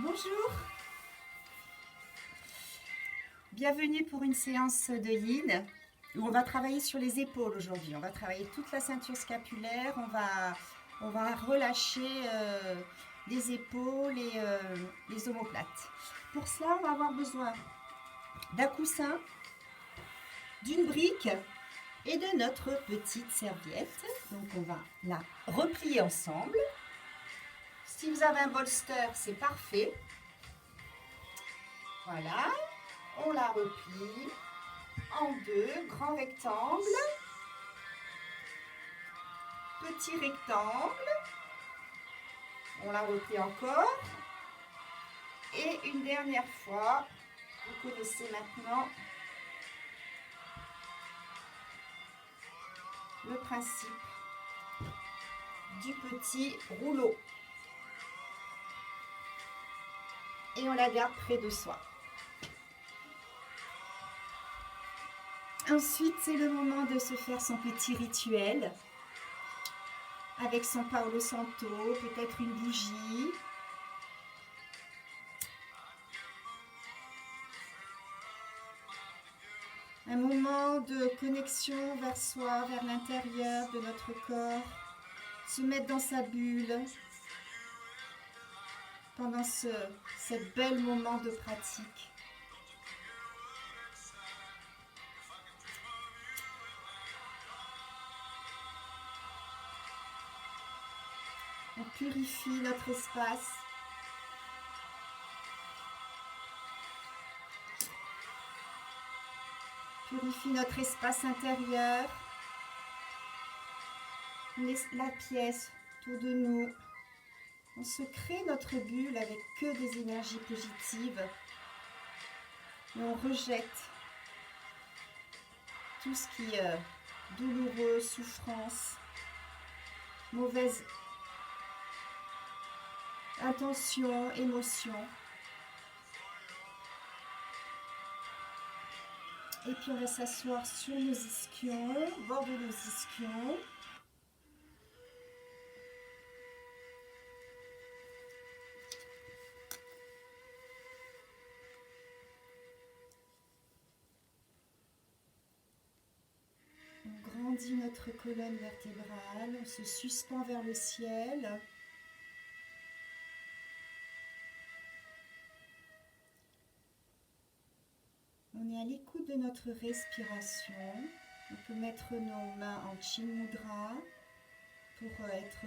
Bonjour, bienvenue pour une séance de yin où on va travailler sur les épaules aujourd'hui. On va travailler toute la ceinture scapulaire, on va relâcher les épaules et les omoplates. Pour cela, on va avoir besoin d'un coussin, d'une brique et de notre petite serviette. Donc on va la replier ensemble. Si vous avez un bolster, c'est parfait. Voilà, on la replie en deux, grand rectangle, petit rectangle, on la replie encore, et une dernière fois, vous connaissez maintenant le principe du petit rouleau. Et on la garde près de soi. Ensuite, c'est le moment de se faire son petit rituel avec son Palo Santo, peut-être une bougie. Un moment de connexion vers soi, vers l'intérieur de notre corps. Se mettre dans sa bulle pendant ce bel moment de pratique. On purifie notre espace. Purifie notre espace intérieur. La pièce autour de nous. On se crée notre bulle avec que des énergies positives. Et on rejette tout ce qui est douloureux, souffrance, mauvaise intention, émotion. Et puis on va s'asseoir sur nos ischions, au bord de nos ischions. On grandit notre colonne vertébrale, on se suspend vers le ciel. On est à l'écoute de notre respiration. On peut mettre nos mains en Chin Mudra pour être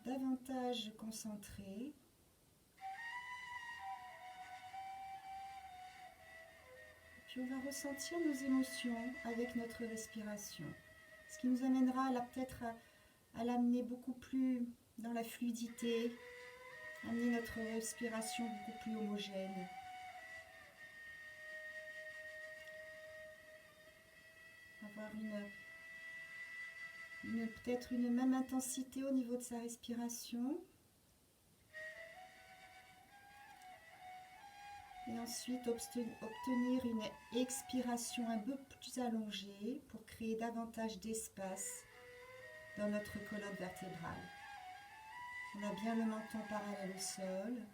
davantage concentré. Puis on va ressentir nos émotions avec notre respiration. Ce qui nous amènera peut-être à l'amener beaucoup plus dans la fluidité, amener notre respiration beaucoup plus homogène. Avoir peut-être une même intensité au niveau de sa respiration. Et ensuite obtenir une expiration un peu plus allongée pour créer davantage d'espace dans notre colonne vertébrale. On a bien le menton parallèle au sol.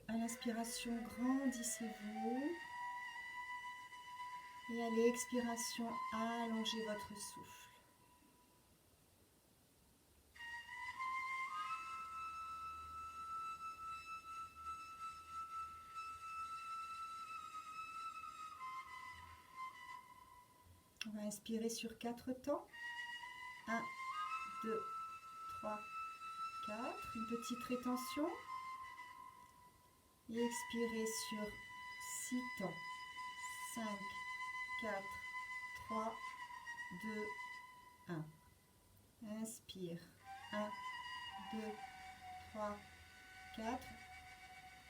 À l'inspiration, grandissez-vous. Et à l'expiration, allongez votre souffle. On va inspirer sur 4 temps. 1, 2, 3, 4. Une petite rétention. Et expirez sur 6 temps. 5, 4, 3, 2, 1. Inspire. 1, 2, 3, 4.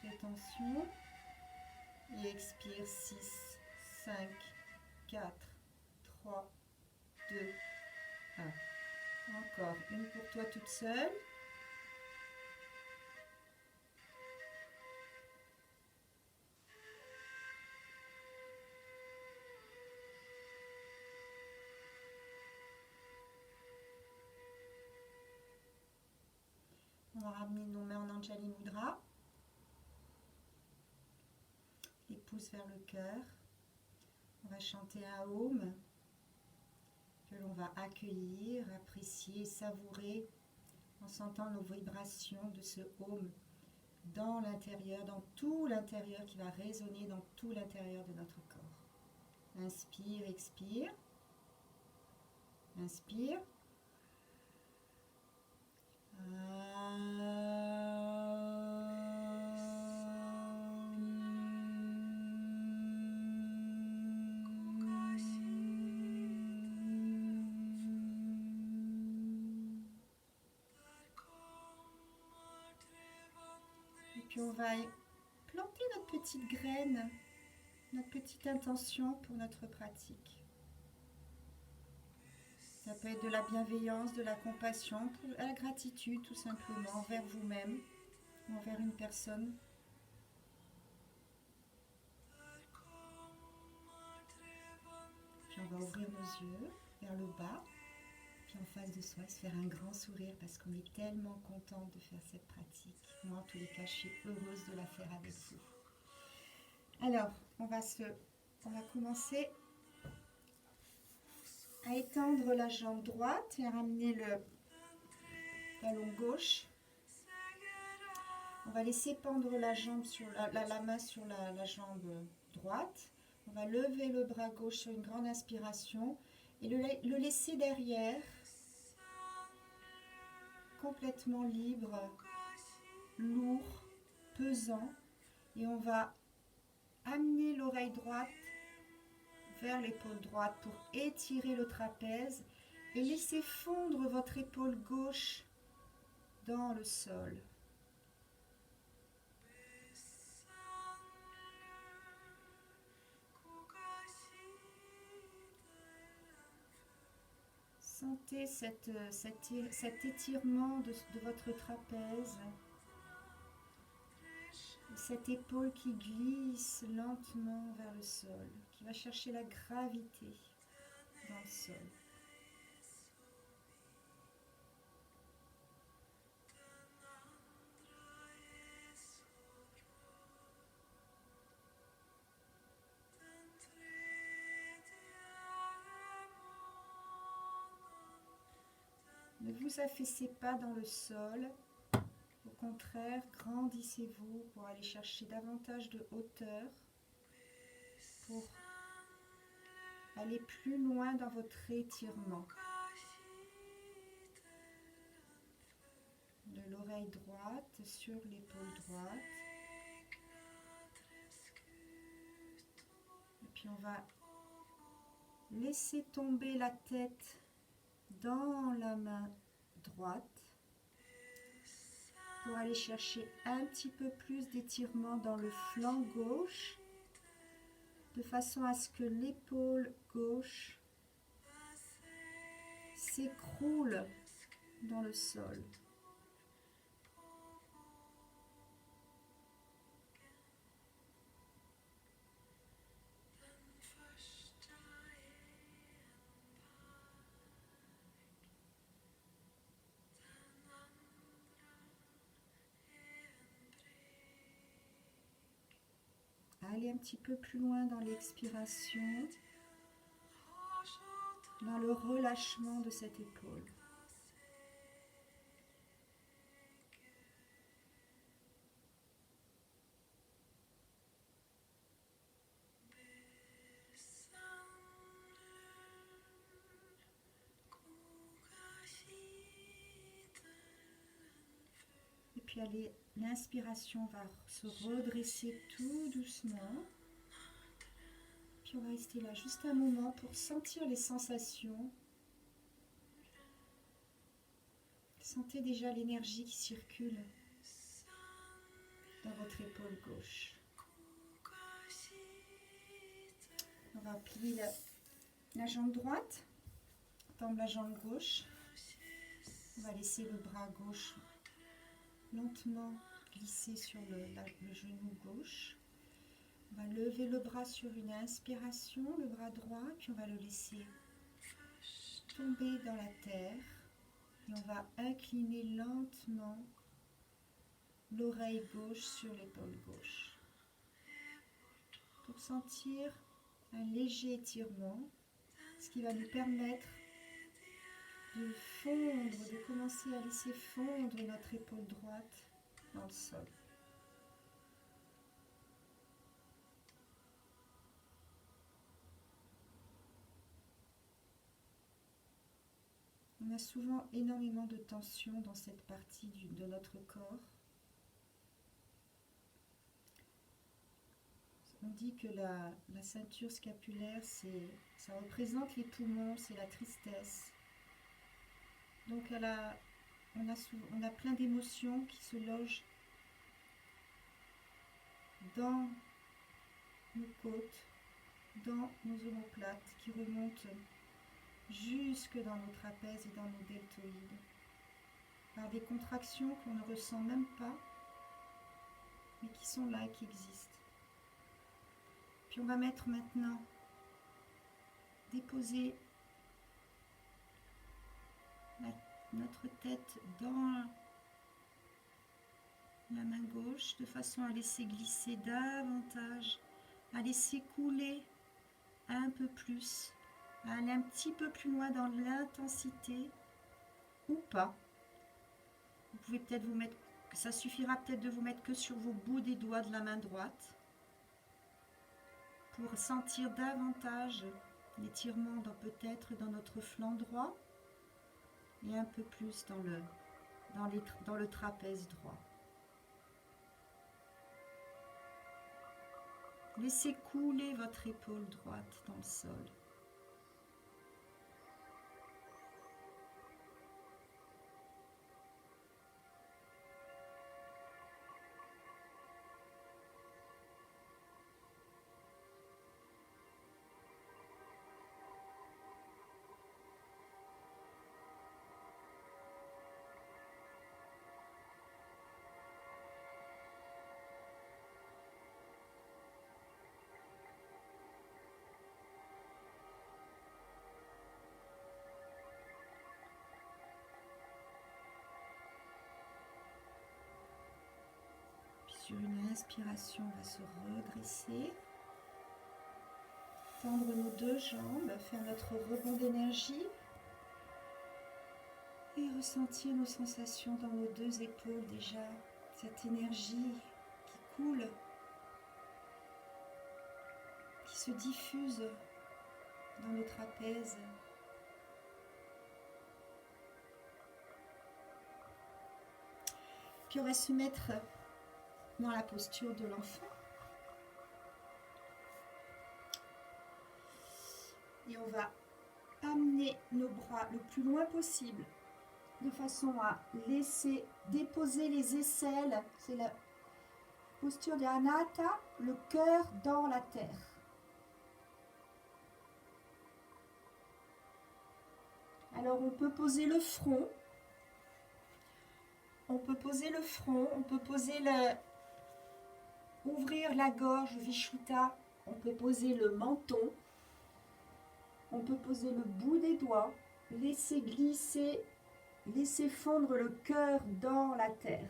Rétention. Et expire 6, 5, 4, 3, 2, 1. Encore une pour toi toute seule. va ramener nos mains en Anjali Mudra. Les pouces vers le cœur. On va chanter un Om que l'on va accueillir, apprécier, savourer en sentant nos vibrations de ce Om dans l'intérieur, dans tout l'intérieur, qui va résonner dans tout l'intérieur de notre corps. Inspire, expire. Inspire. Et puis on va planter notre petite graine, notre petite intention pour notre pratique. Ça peut être de la bienveillance, de la compassion, de la gratitude tout simplement envers vous-même, envers une personne. Puis on va ouvrir nos yeux vers le bas, puis en face de soi, se faire un grand sourire parce qu'on est tellement content de faire cette pratique. Moi, en tous les cas, je suis heureuse de la faire avec vous. Alors, on va commencer à étendre la jambe droite et à ramener le talon gauche. On va laisser pendre la jambe sur la main sur la jambe droite. On va lever le bras gauche sur une grande inspiration et le laisser derrière, complètement libre, lourd, pesant. Et on va amener l'oreille droite vers l'épaule droite pour étirer le trapèze et laisser fondre votre épaule gauche dans le sol. Sentez cet étirement de votre trapèze, cette épaule qui glisse lentement vers le sol, qui va chercher la gravité dans le sol. Ne vous affaissez pas dans le sol, au contraire, grandissez-vous pour aller chercher davantage de hauteur, pour aller plus loin dans votre étirement. De l'oreille droite sur l'épaule droite. Et puis on va laisser tomber la tête dans la main droite pour aller chercher un petit peu plus d'étirement dans le flanc gauche, de façon à ce que l'épaule gauche s'écroule dans le sol. Allez un petit peu plus loin dans l'expiration, dans le relâchement de cette épaule. Et puis allez, l'inspiration va se redresser tout doucement. Puis on va rester là juste un moment pour sentir les sensations. Sentez déjà l'énergie qui circule dans votre épaule gauche. On va plier la jambe droite, tendre la jambe gauche. On va laisser le bras gauche lentement glisser sur le genou gauche. On va lever le bras sur une inspiration, le bras droit, puis on va le laisser tomber dans la terre. Et on va incliner lentement l'oreille gauche sur l'épaule gauche. Pour sentir un léger étirement, ce qui va nous permettre de fondre, de commencer à laisser fondre notre épaule droite dans le sol. On a souvent énormément de tension dans cette partie de notre corps. On dit que la ceinture scapulaire, ça représente les poumons, c'est la tristesse. Donc on a plein d'émotions qui se logent dans nos côtes, dans nos omoplates, qui remontent jusque dans nos trapèzes et dans nos deltoïdes, par des contractions qu'on ne ressent même pas, mais qui sont là et qui existent. Puis on va mettre maintenant, déposer notre tête dans la main gauche, de façon à laisser glisser davantage, à laisser couler un peu plus, à aller un petit peu plus loin dans l'intensité, ou pas. Vous pouvez peut-être vous mettre, ça suffira peut-être de vous mettre que sur vos bouts des doigts de la main droite, pour sentir davantage l'étirement peut-être dans notre flanc droit, et un peu plus dans le trapèze droit. Laissez couler votre épaule droite dans le sol. Sur une inspiration, on va se redresser, tendre nos deux jambes, faire notre rebond d'énergie et ressentir nos sensations dans nos deux épaules déjà, cette énergie qui coule, qui se diffuse dans nos trapèzes. Puis on va se mettre dans la posture de l'enfant. Et on va amener nos bras le plus loin possible, de façon à laisser déposer les aisselles. C'est la posture de Anatta, le cœur dans la terre. Alors on peut poser le front. On peut poser le front, on peut poser ouvrir la gorge, Vishuddha, on peut poser le menton, on peut poser le bout des doigts, laisser glisser, laisser fondre le cœur dans la terre,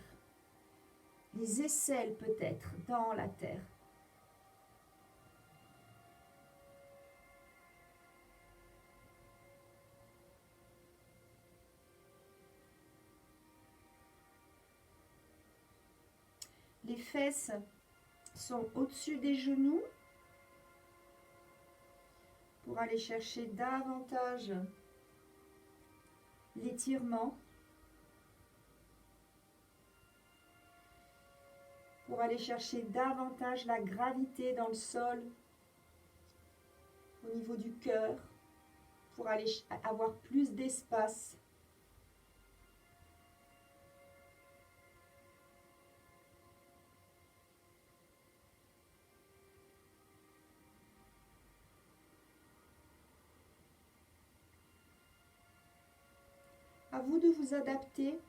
les aisselles peut-être dans la terre. Les fesses sont au-dessus des genoux pour aller chercher davantage l'étirement, pour aller chercher davantage la gravité dans le sol au niveau du cœur, pour aller avoir plus d'espace. À vous de vous adapter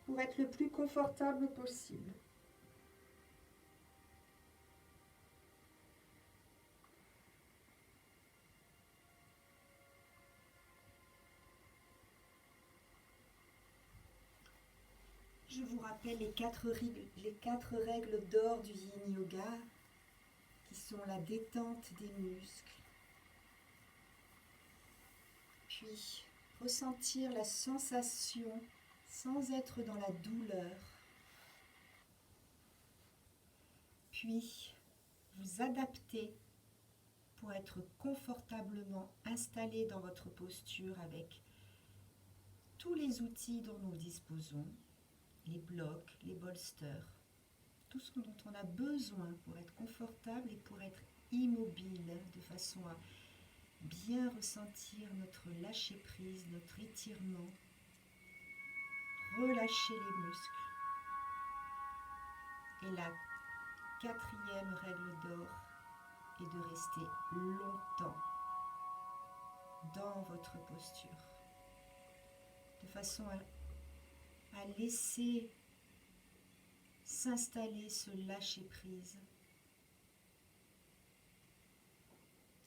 pour être le plus confortable possible. Je vous rappelle les quatre règles d'or du Yin Yoga, qui sont la détente des muscles, puis ressentir la sensation sans être dans la douleur, puis vous adapter pour être confortablement installé dans votre posture avec tous les outils dont nous disposons, les blocs, les bolsters, tout ce dont on a besoin pour être confortable et pour être immobile, de façon à bien ressentir notre lâcher-prise, notre étirement, relâcher les muscles. Et la quatrième règle d'or est de rester longtemps dans votre posture, de façon à laisser s'installer ce lâcher-prise,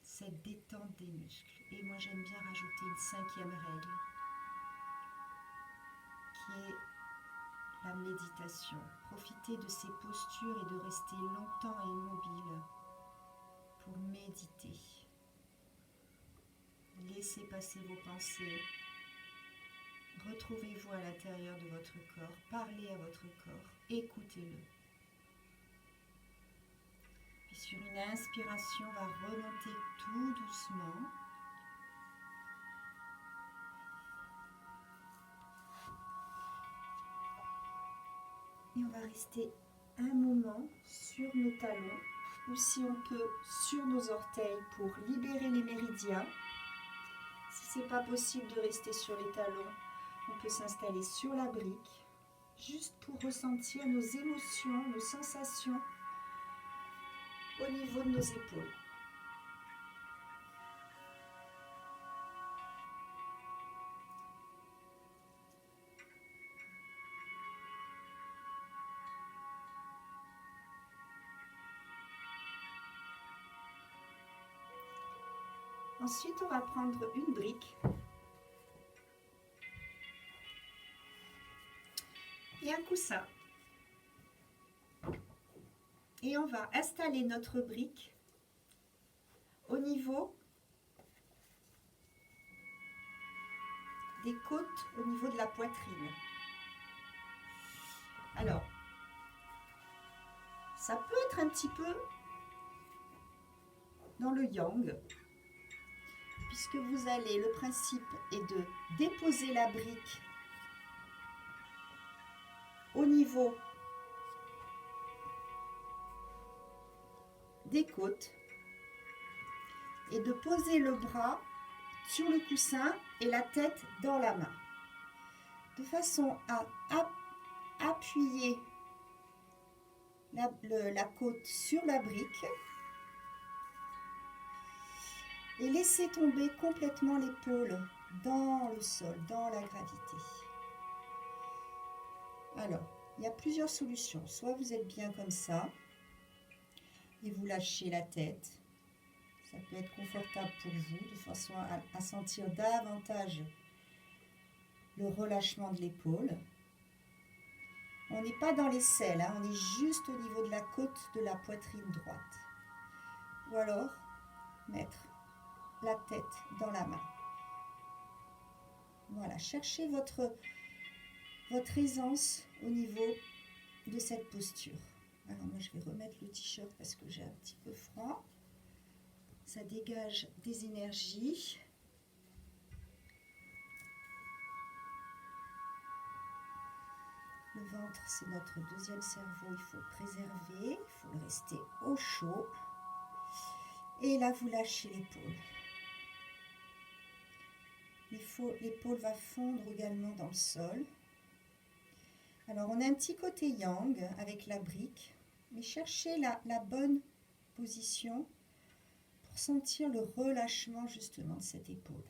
cette détente des muscles. Et moi j'aime bien rajouter une cinquième règle, qui est la méditation. Profitez de ces postures et de rester longtemps immobile pour méditer. Laissez passer vos pensées. Retrouvez-vous à l'intérieur de votre corps. Parlez à votre corps. Écoutez-le. Puis sur une inspiration, on va remonter tout doucement. Et on va rester un moment sur nos talons, ou si on peut, sur nos orteils pour libérer les méridiens. Si ce n'est pas possible de rester sur les talons, on peut s'installer sur la brique, juste pour ressentir nos émotions, nos sensations au niveau de nos épaules. Ensuite, on va prendre une brique et un coussin. Et on va installer notre brique au niveau des côtes, au niveau de la poitrine. Alors, ça peut être un petit peu dans le yang, puisque vous allez, le principe est de déposer la brique au niveau des côtes et de poser le bras sur le coussin et la tête dans la main, de façon à appuyer la côte sur la brique et laisser tomber complètement l'épaule dans le sol, dans la gravité. Alors, il y a plusieurs solutions. Soit vous êtes bien comme ça et vous lâchez la tête. Ça peut être confortable pour vous, de façon à sentir davantage le relâchement de l'épaule. On n'est pas dans l'aisselle, hein, on est juste au niveau de la côte de la poitrine droite. Ou alors, mettre la tête dans la main. Voilà, cherchez votre aisance au niveau de cette posture. Alors moi je vais remettre le t-shirt parce que j'ai un petit peu froid. Ça dégage des énergies. Le ventre, c'est notre deuxième cerveau, il faut le préserver, il faut le rester au chaud. Et là, vous lâchez l'épaule. L'épaule va fondre également dans le sol. Alors, on a un petit côté yang avec la brique, mais cherchez la bonne position pour sentir le relâchement justement de cette épaule.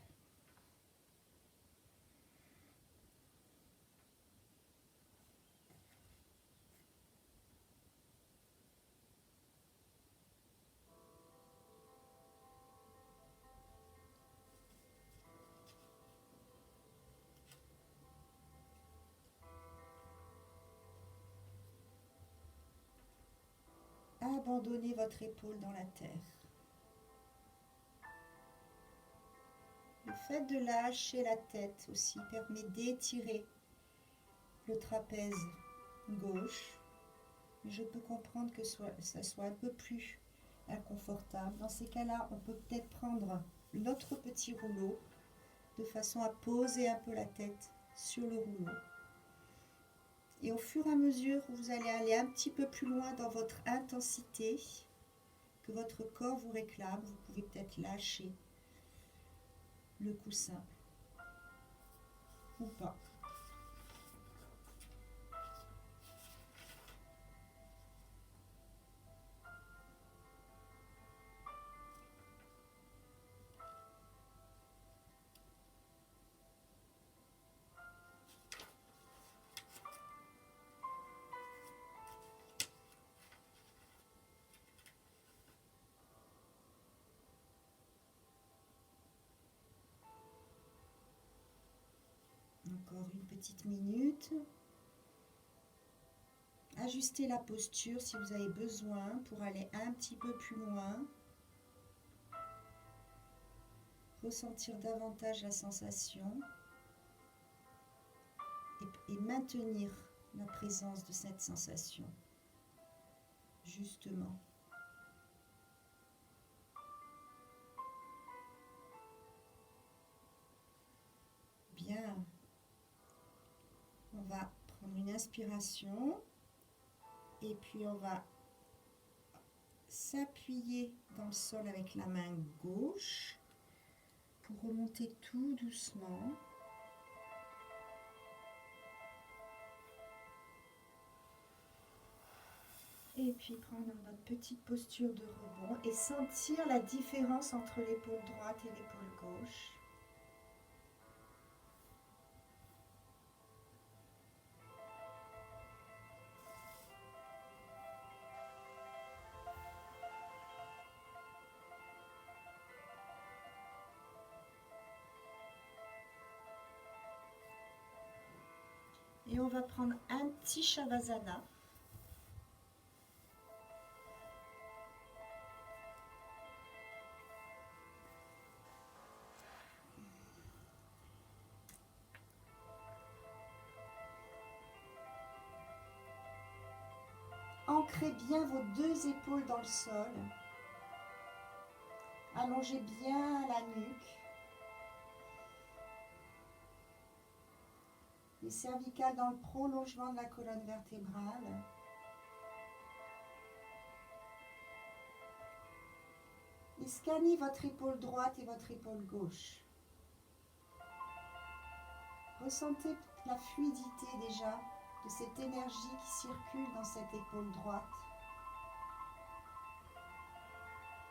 abandonner votre épaule dans la terre. Le fait de lâcher la tête aussi permet d'étirer le trapèze gauche. Je peux comprendre que ça soit un peu plus inconfortable. Dans ces cas-là, on peut peut-être prendre l'autre petit rouleau de façon à poser un peu la tête sur le rouleau. Et au fur et à mesure où vous allez aller un petit peu plus loin dans votre intensité, que votre corps vous réclame, vous pouvez peut-être lâcher le coussin ou pas. Encore une petite minute. Ajustez la posture si vous avez besoin pour aller un petit peu plus loin. Ressentir davantage la sensation et maintenir la présence de cette sensation, justement. Bien. On va prendre une inspiration et puis on va s'appuyer dans le sol avec la main gauche pour remonter tout doucement. Et puis prendre notre petite posture de rebond et sentir la différence entre l'épaule droite et l'épaule gauche. Et on va prendre un petit Shavasana. Ancrez bien vos deux épaules dans le sol. Allongez bien la nuque. Les cervicales dans le prolongement de la colonne vertébrale. Et scannez votre épaule droite et votre épaule gauche. Ressentez la fluidité déjà de cette énergie qui circule dans cette épaule droite.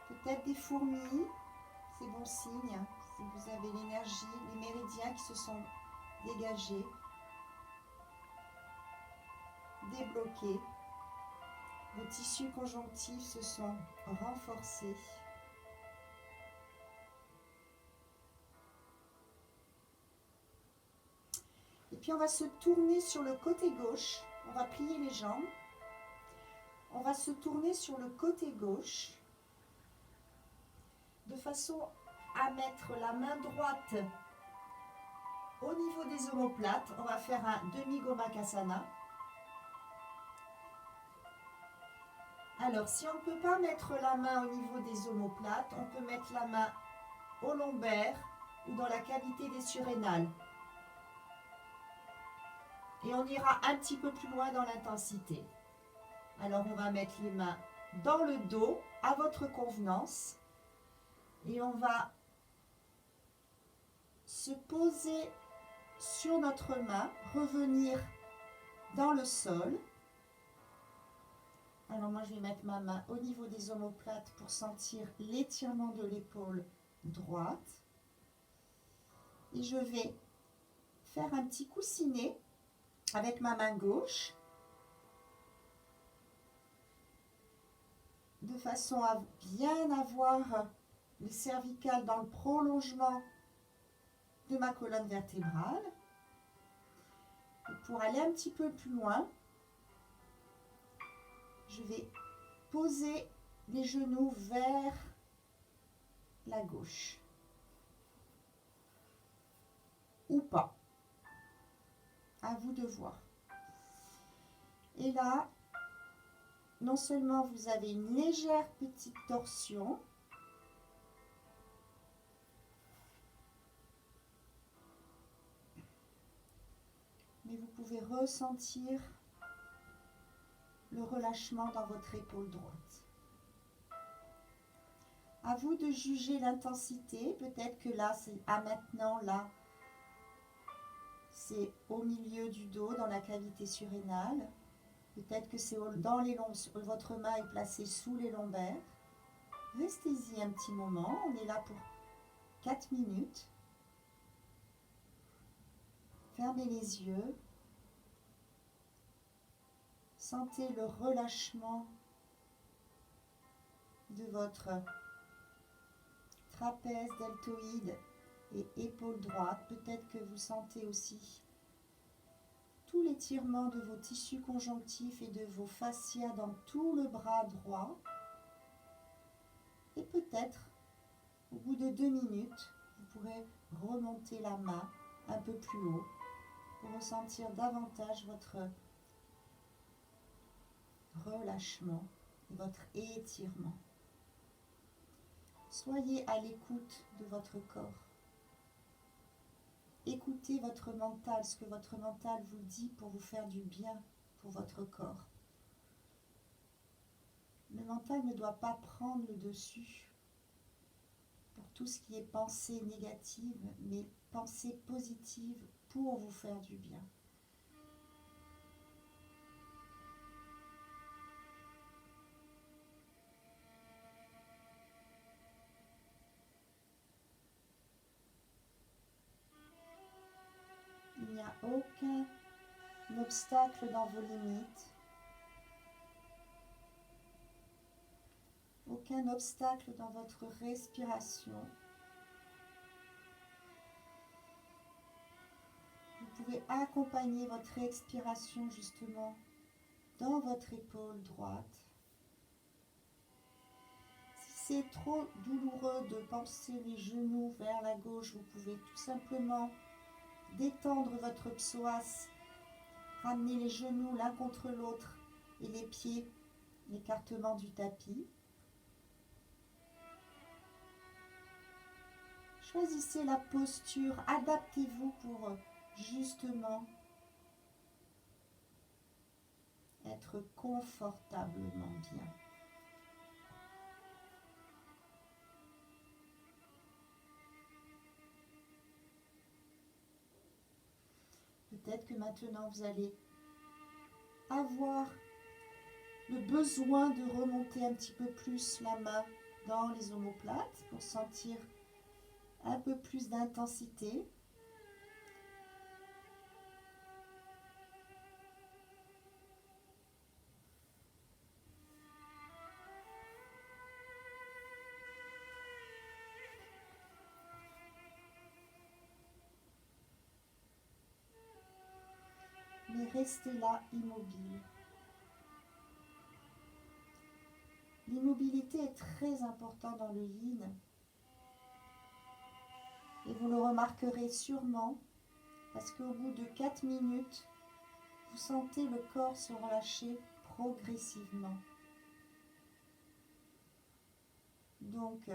Peut-être des fourmis, c'est bon signe. Si vous avez l'énergie, les méridiens qui se sont dégagés, débloqués. Vos tissus conjonctifs se sont renforcés. Et puis on va se tourner sur le côté gauche. On va plier les jambes. On va se tourner sur le côté gauche de façon à mettre la main droite au niveau des omoplates. On va faire un demi-gomakasana. Alors, si on ne peut pas mettre la main au niveau des omoplates, on peut mettre la main au lombaire ou dans la cavité des surrénales. Et on ira un petit peu plus loin dans l'intensité. Alors, on va mettre les mains dans le dos, à votre convenance. Et on va se poser sur notre main, revenir dans le sol. Alors moi, je vais mettre ma main au niveau des omoplates pour sentir l'étirement de l'épaule droite. Et je vais faire un petit coussinet avec ma main gauche, de façon à bien avoir le cervical dans le prolongement de ma colonne vertébrale. Et pour aller un petit peu plus loin, je vais posez les genoux vers la gauche. Ou pas. À vous de voir. Et là, non seulement vous avez une légère petite torsion, mais vous pouvez ressentir le relâchement dans votre épaule droite. À vous de juger l'intensité. Peut-être que là, c'est à maintenant, là, c'est au milieu du dos, dans la cavité surrénale. Peut-être que c'est dans les votre main est placée sous les lombaires. Restez-y un petit moment. On est là pour 4 minutes. Fermez les yeux. Sentez le relâchement de votre trapèze deltoïde et épaule droite. Peut-être que vous sentez aussi tout l'étirement de vos tissus conjonctifs et de vos fascias dans tout le bras droit. Et peut-être, au bout de 2 minutes, vous pourrez remonter la main un peu plus haut pour ressentir davantage votre relâchement et votre étirement. Soyez à l'écoute de votre corps. Écoutez votre mental, ce que votre mental vous dit pour vous faire du bien pour votre corps. Le mental ne doit pas prendre le dessus pour tout ce qui est pensée négative, mais pensée positive pour vous faire du bien. Il n'y a aucun obstacle dans vos limites, aucun obstacle dans votre respiration. Vous pouvez accompagner votre expiration justement dans votre épaule droite. Si c'est trop douloureux de penser les genoux vers la gauche, vous pouvez tout simplement détendre votre psoas, ramener les genoux l'un contre l'autre et les pieds, l'écartement du tapis. Choisissez la posture, adaptez-vous pour justement être confortablement bien. Peut-être que maintenant vous allez avoir le besoin de remonter un petit peu plus la main dans les omoplates pour sentir un peu plus d'intensité. Mais restez là immobile. L'immobilité est très importante dans le yin. Et vous le remarquerez sûrement parce qu'au bout de 4 minutes, vous sentez le corps se relâcher progressivement. Donc,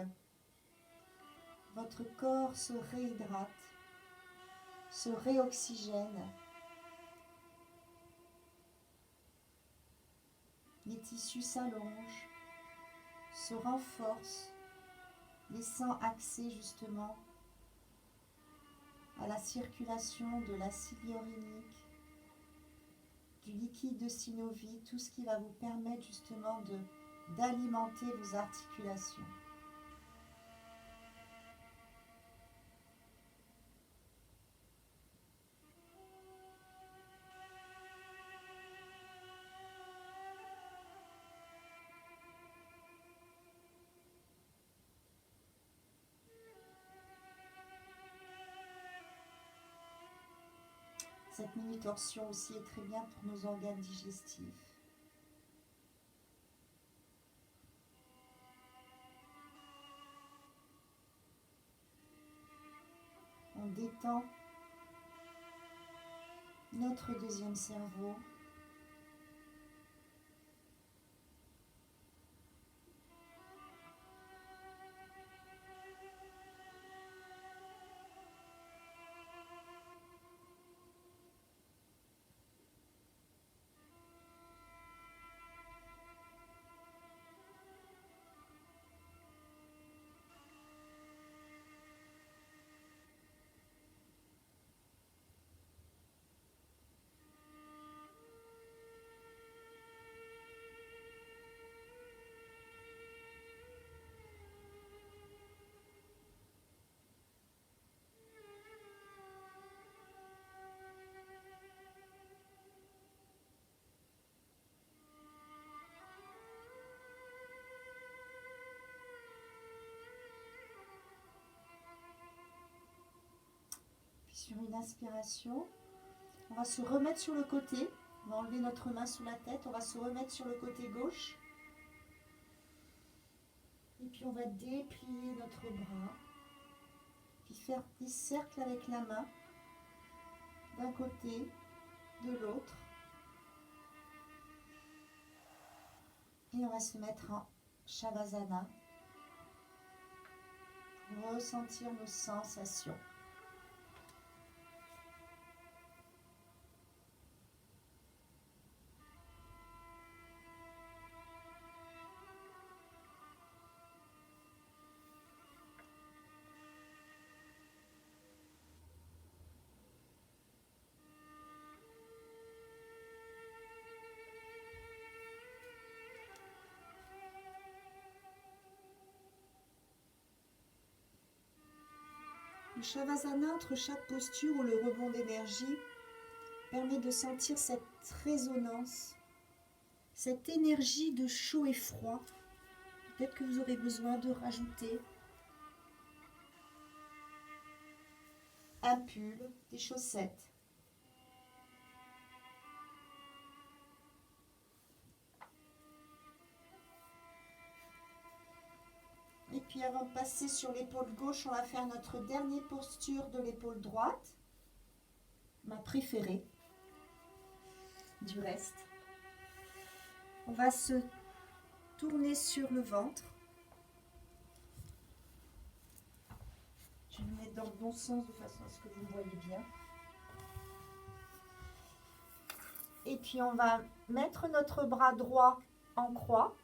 votre corps se réhydrate, se réoxygène. Les tissus s'allongent, se renforcent, laissant accès justement à la circulation de l'acide hyaluronique, du liquide de synovie, tout ce qui va vous permettre justement d'alimenter vos articulations. Cette mini-torsion aussi est très bien pour nos organes digestifs. détend notre deuxième cerveau. Sur une inspiration, on va se remettre sur le côté. On va enlever notre main sous la tête. On va se remettre sur le côté gauche. Et puis on va déplier notre bras. Puis faire des cercles avec la main. D'un côté, de l'autre. Et on va se mettre en Shavasana. Pour ressentir nos sensations. Le Shavasana, entre chaque posture ou le rebond d'énergie, permet de sentir cette résonance, cette énergie de chaud et froid. Peut-être que vous aurez besoin de rajouter un pull, des chaussettes. Et puis avant de passer sur l'épaule gauche, on va faire notre dernière posture de l'épaule droite, ma préférée du reste. On va se tourner sur le ventre. Je vais me mettre dans le bon sens de façon à ce que vous me voyez bien. Et puis on va mettre notre bras droit en croix.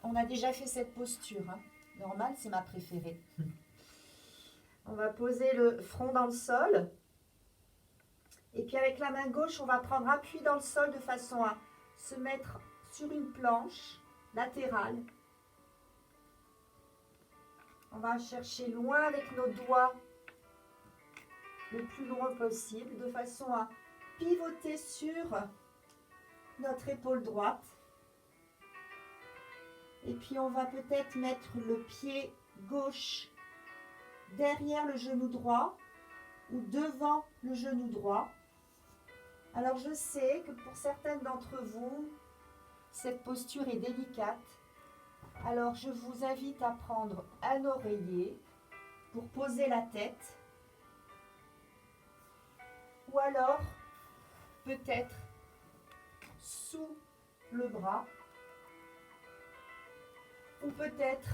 On a déjà fait cette posture, hein. Normal, c'est ma préférée. On va poser le front dans le sol. Et puis avec la main gauche, on va prendre appui dans le sol de façon à se mettre sur une planche latérale. On va chercher loin avec nos doigts, le plus loin possible, de façon à pivoter sur notre épaule droite. Et puis on va peut-être mettre le pied gauche derrière le genou droit ou devant le genou droit. Alors je sais que pour certaines d'entre vous, cette posture est délicate. Alors je vous invite à prendre un oreiller pour poser la tête. Ou alors peut-être sous le bras. Ou peut-être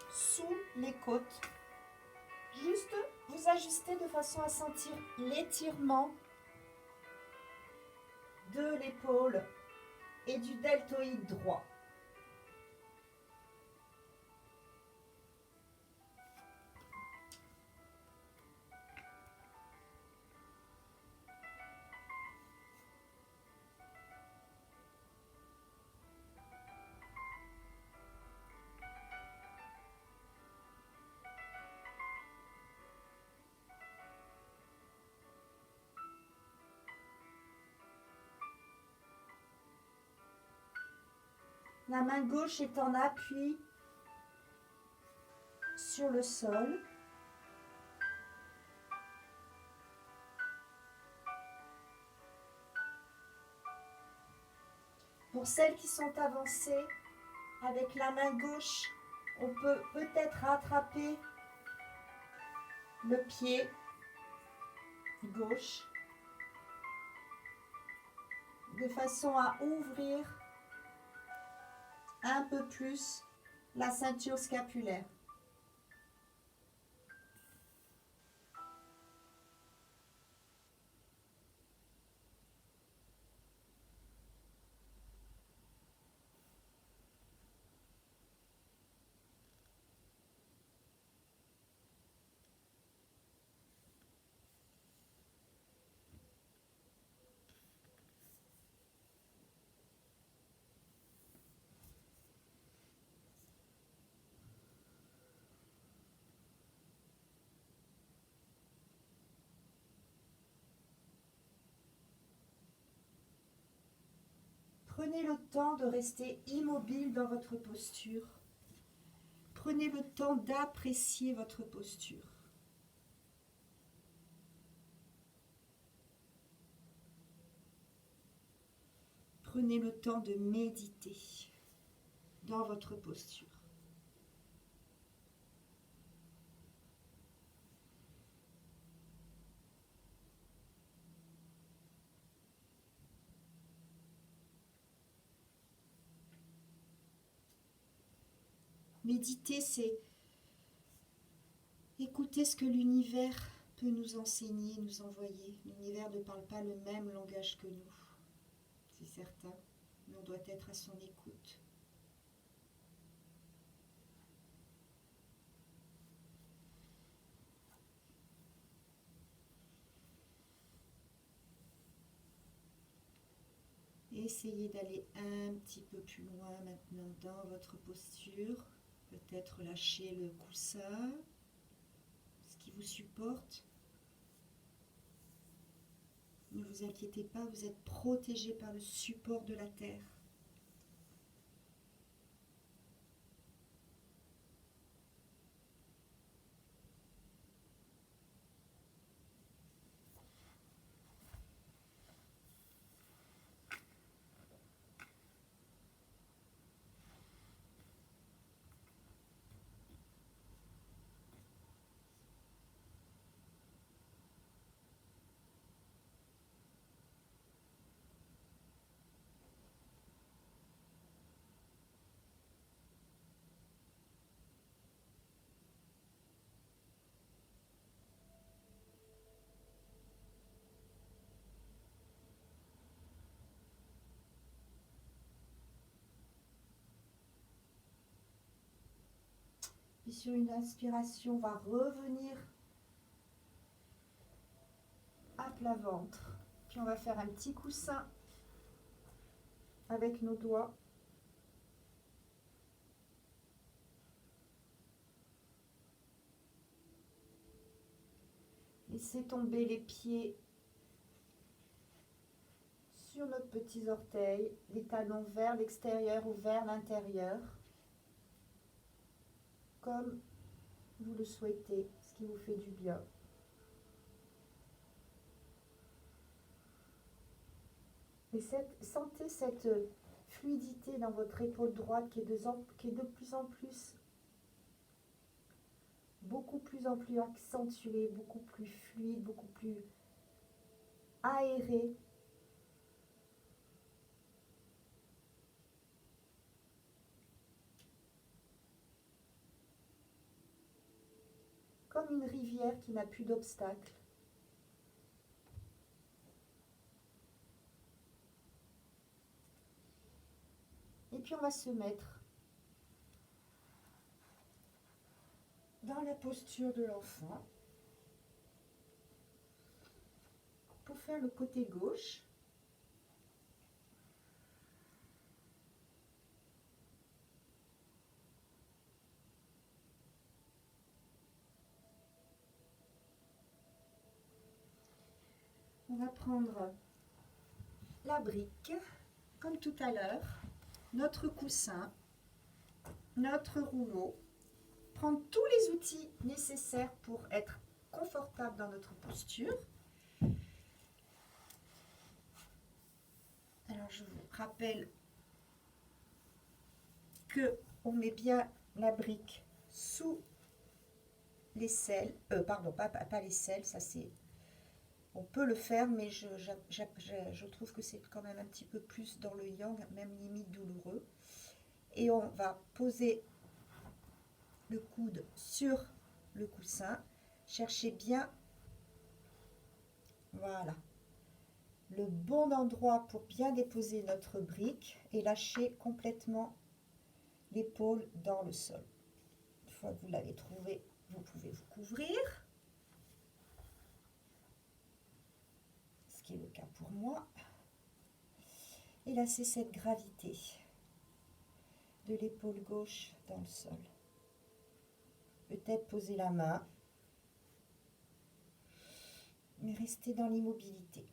sous les côtes. Juste vous ajuster de façon à sentir l'étirement de l'épaule et du deltoïde droit. La main gauche est en appui sur le sol. Pour celles qui sont avancées, avec la main gauche, on peut peut-être rattraper le pied gauche, de façon à ouvrir un peu plus la ceinture scapulaire. Prenez le temps de rester immobile dans votre posture. Prenez le temps d'apprécier votre posture. Prenez le temps de méditer dans votre posture. Méditer, c'est écouter ce que l'univers peut nous enseigner, nous envoyer. L'univers ne parle pas le même langage que nous, c'est certain, mais on doit être à son écoute. Essayez d'aller un petit peu plus loin maintenant dans votre posture. Peut-être lâcher le coussin, ce qui vous supporte. Ne vous inquiétez pas, vous êtes protégé par le support de la terre. Puis sur une inspiration, on va revenir à plat ventre. Puis on va faire un petit coussin avec nos doigts. Laissez tomber les pieds sur nos petits orteils, les talons vers l'extérieur ou vers l'intérieur, comme vous le souhaitez, ce qui vous fait du bien. Et sentez cette fluidité dans votre épaule droite qui est de plus en plus, beaucoup plus en plus accentuée, beaucoup plus fluide, beaucoup plus aérée. Comme une rivière qui n'a plus d'obstacles. Et puis on va se mettre dans la posture de l'enfant pour faire le côté gauche. On va prendre la brique, comme tout à l'heure, notre coussin, notre rouleau, prendre tous les outils nécessaires pour être confortable dans notre posture. Alors je vous rappelle que on met bien la brique sous l'aisselle, pardon, pas l'aisselle, ça c'est On peut le faire, mais je trouve que c'est quand même un petit peu plus dans le yang, même limite douloureux. Et on va poser le coude sur le coussin. Cherchez bien, voilà, le bon endroit pour bien déposer notre brique et lâcher complètement l'épaule dans le sol. Une fois que vous l'avez trouvé, vous pouvez vous couvrir, ce qui est le cas pour moi. Et là, c'est cette gravité de l'épaule gauche dans le sol. Peut-être poser la main, mais rester dans l'immobilité.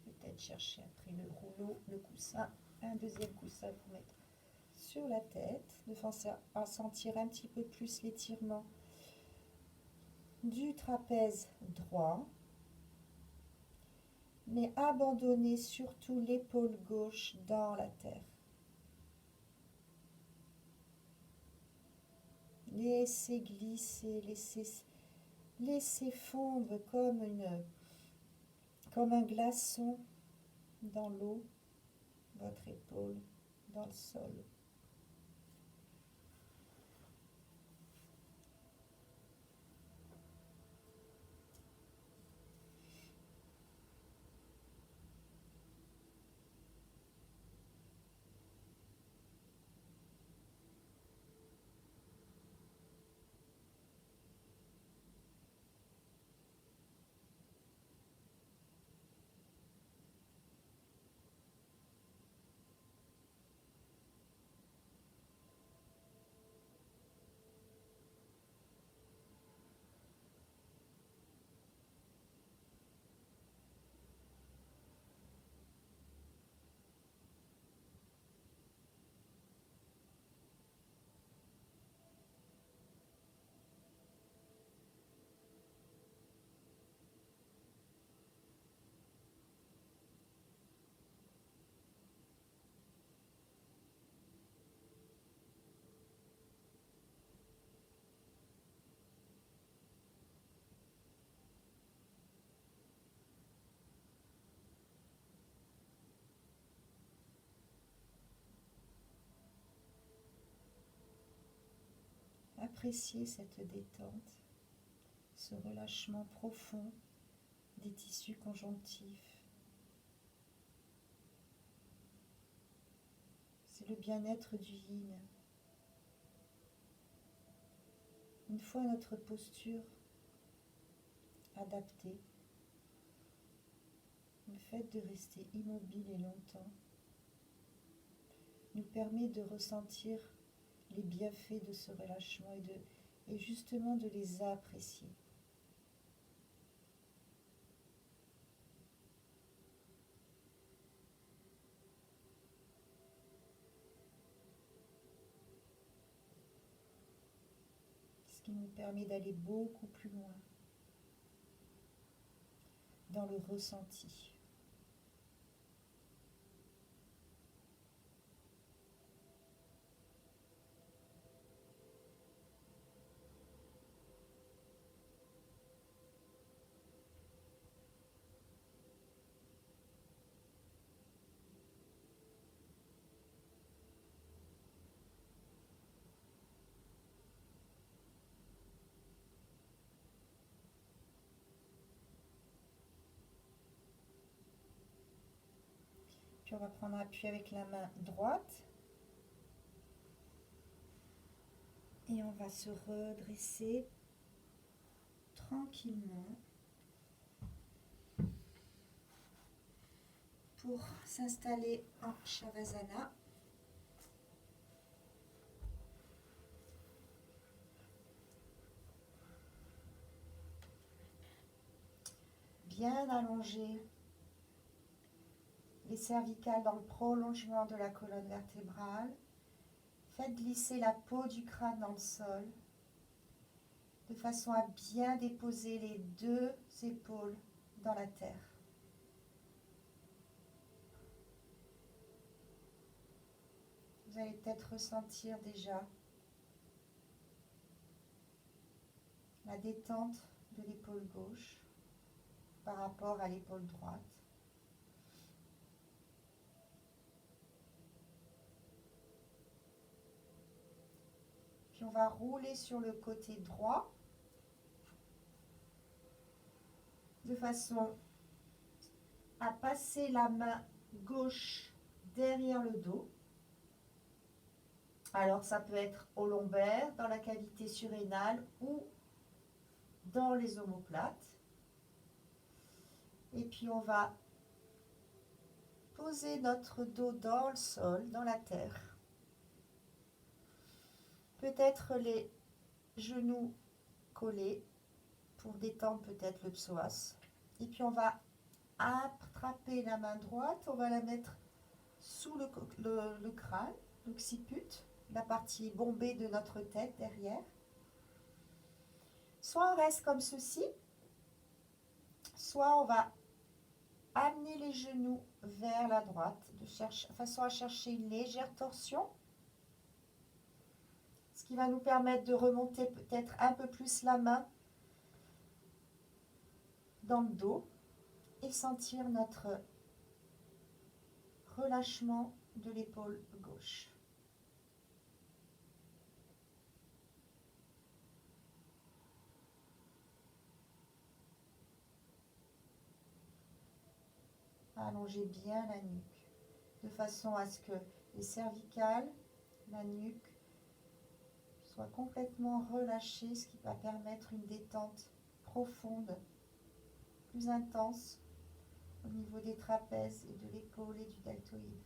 Peut-être chercher après le rouleau, le coussin, un deuxième coussin pour mettre sur la tête, de façon à sentir un petit peu plus l'étirement du trapèze droit, mais abandonner surtout l'épaule gauche dans la terre. Laissez glisser, laissez fondre comme un glaçon dans l'eau, votre épaule dans le sol. Appréciez cette détente, ce relâchement profond des tissus conjonctifs. C'est le bien-être du yin. Une fois notre posture adaptée, le fait de rester immobile et longtemps nous permet de ressentir les bienfaits de ce relâchement et justement de les apprécier. Ce qui nous permet d'aller beaucoup plus loin dans le ressenti. Puis on va prendre appui avec la main droite et on va se redresser tranquillement pour s'installer en Shavasana. Bien allongé, les cervicales dans le prolongement de la colonne vertébrale. Faites glisser la peau du crâne dans le sol de façon à bien déposer les deux épaules dans la terre. Vous allez peut-être ressentir déjà la détente de l'épaule gauche par rapport à l'épaule droite. Puis on va rouler sur le côté droit de façon à passer la main gauche derrière le dos. Alors ça peut être au lombaire, dans la cavité surrénale ou dans les omoplates. Et puis on va poser notre dos dans le sol, dans la terre. Peut-être les genoux collés pour détendre peut-être le psoas. Et puis on va attraper la main droite, on va la mettre sous le crâne, l'occiput, la partie bombée de notre tête derrière. Soit on reste comme ceci, soit on va amener les genoux vers la droite, de façon à chercher une légère torsion, ce qui va nous permettre de remonter peut-être un peu plus la main dans le dos et sentir notre relâchement de l'épaule gauche. Allongez bien la nuque, de façon à ce que les cervicales, la nuque, soient complètement relâchées, ce qui va permettre une détente profonde, plus intense au niveau des trapèzes et de l'épaule et du deltoïde.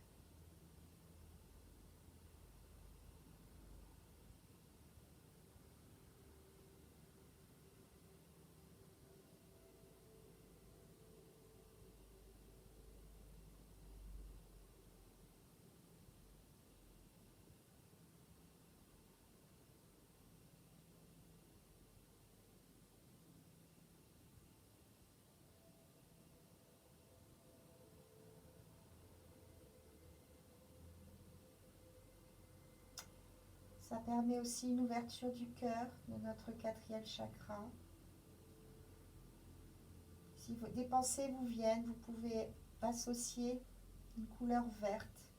Ça permet aussi une ouverture du cœur, de notre 4e chakra. Si des pensées vous viennent, vous pouvez associer une couleur verte,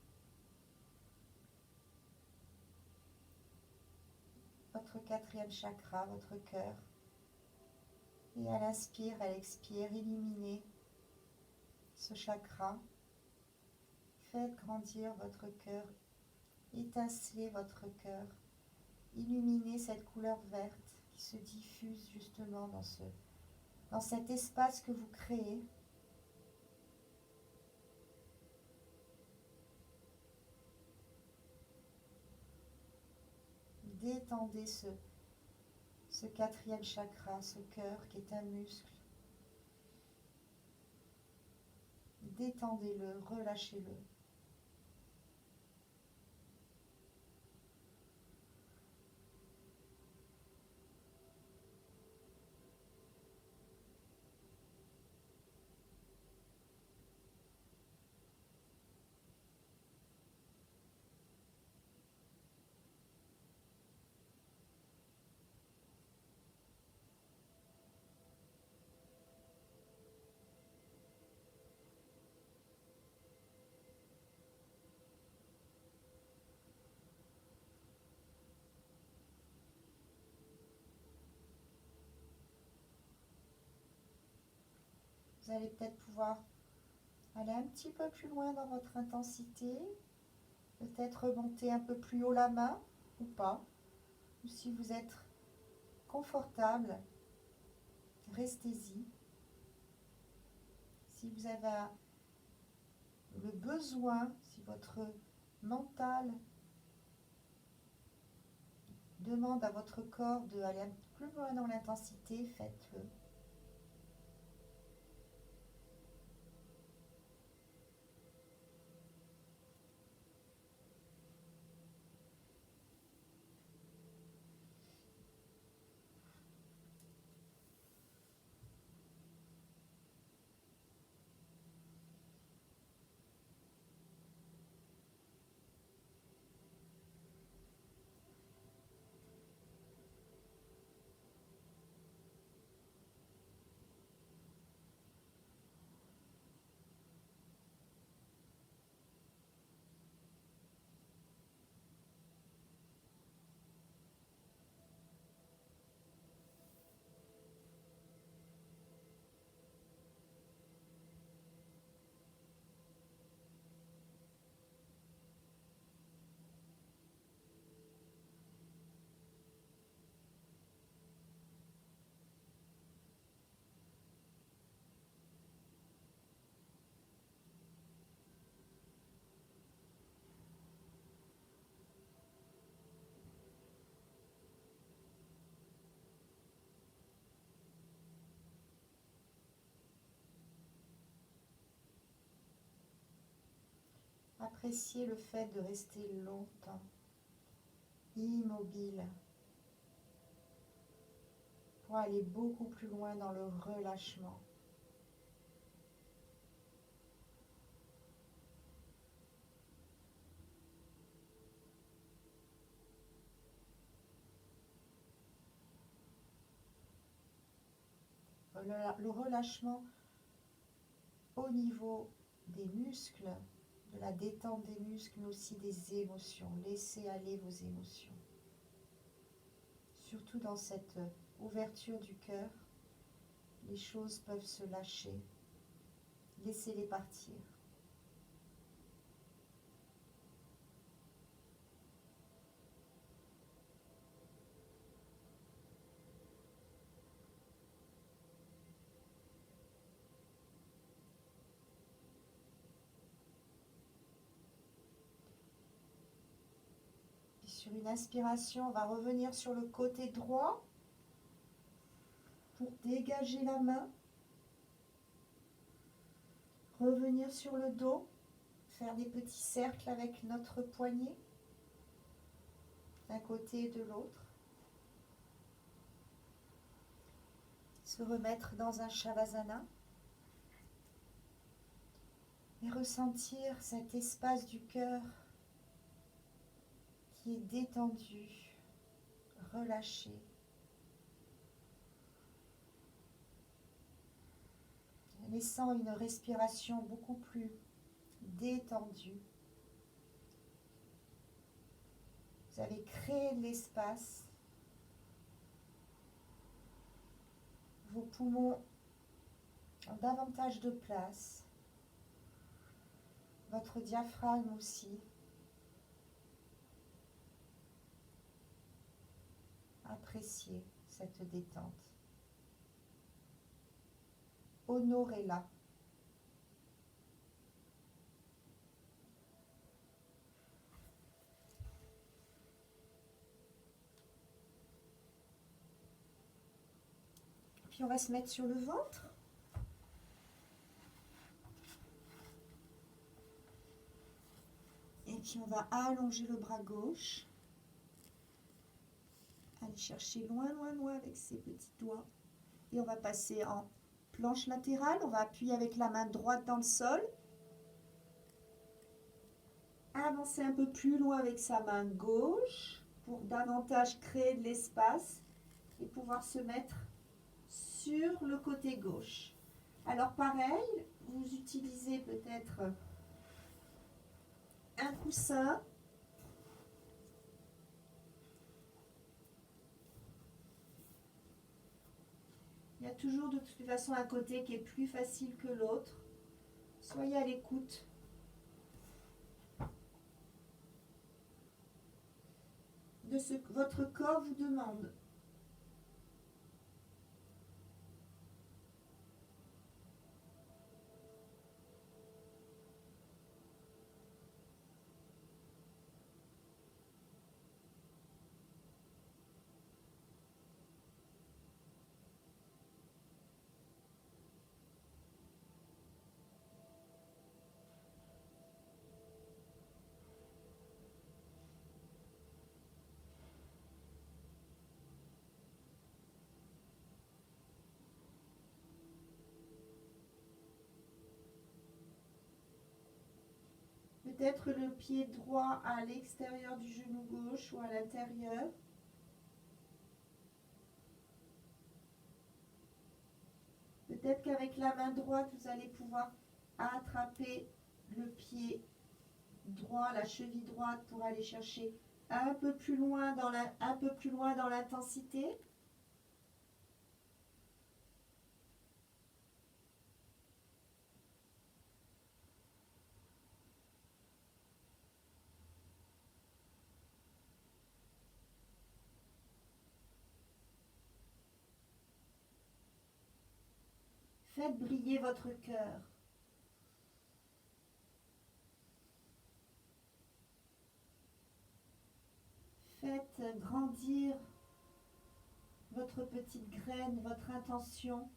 votre 4e chakra, votre cœur. Et à l'inspire, à l'expire, illuminez ce chakra. Faites grandir votre cœur, étincelez votre cœur, illuminez cette couleur verte qui se diffuse justement dans cet espace que vous créez. Détendez ce 4e chakra, ce cœur qui est un muscle. Détendez-le, relâchez-le. Vous allez peut-être pouvoir aller un petit peu plus loin dans votre intensité, peut-être remonter un peu plus haut la main ou pas. Ou si vous êtes confortable, restez-y. Si vous avez le besoin, si votre mental demande à votre corps d'aller un peu plus loin dans l'intensité, faites-le. Appréciez le fait de rester longtemps immobile pour aller beaucoup plus loin dans le relâchement. Le relâchement au niveau des muscles, de la détente des muscles, mais aussi des émotions. Laissez aller vos émotions. Surtout dans cette ouverture du cœur, les choses peuvent se lâcher. Laissez-les partir. Sur une inspiration, on va revenir sur le côté droit pour dégager la main. Revenir sur le dos, faire des petits cercles avec notre poignet, d'un côté et de l'autre. Se remettre dans un Shavasana et ressentir cet espace du cœur qui est détendu, relâché. Laissant une respiration beaucoup plus détendue. Vous avez créé de l'espace. Vos poumons ont davantage de place. Votre diaphragme aussi. Appréciez cette détente. Honorez-la. Puis on va se mettre sur le ventre. Et puis on va allonger le bras gauche. Aller chercher loin, loin, loin avec ses petits doigts. Et on va passer en planche latérale. On va appuyer avec la main droite dans le sol. Avancer un peu plus loin avec sa main gauche pour davantage créer de l'espace et pouvoir se mettre sur le côté gauche. Alors pareil, vous utilisez peut-être un coussin. Il y a toujours de toute façon un côté qui est plus facile que l'autre. Soyez à l'écoute de ce que votre corps vous demande. Peut-être le pied droit à l'extérieur du genou gauche ou à l'intérieur. Peut-être qu'avec la main droite, vous allez pouvoir attraper le pied droit, la cheville droite pour aller chercher un peu plus loin dans l'intensité. Faites briller votre cœur. Faites grandir votre petite graine, votre intention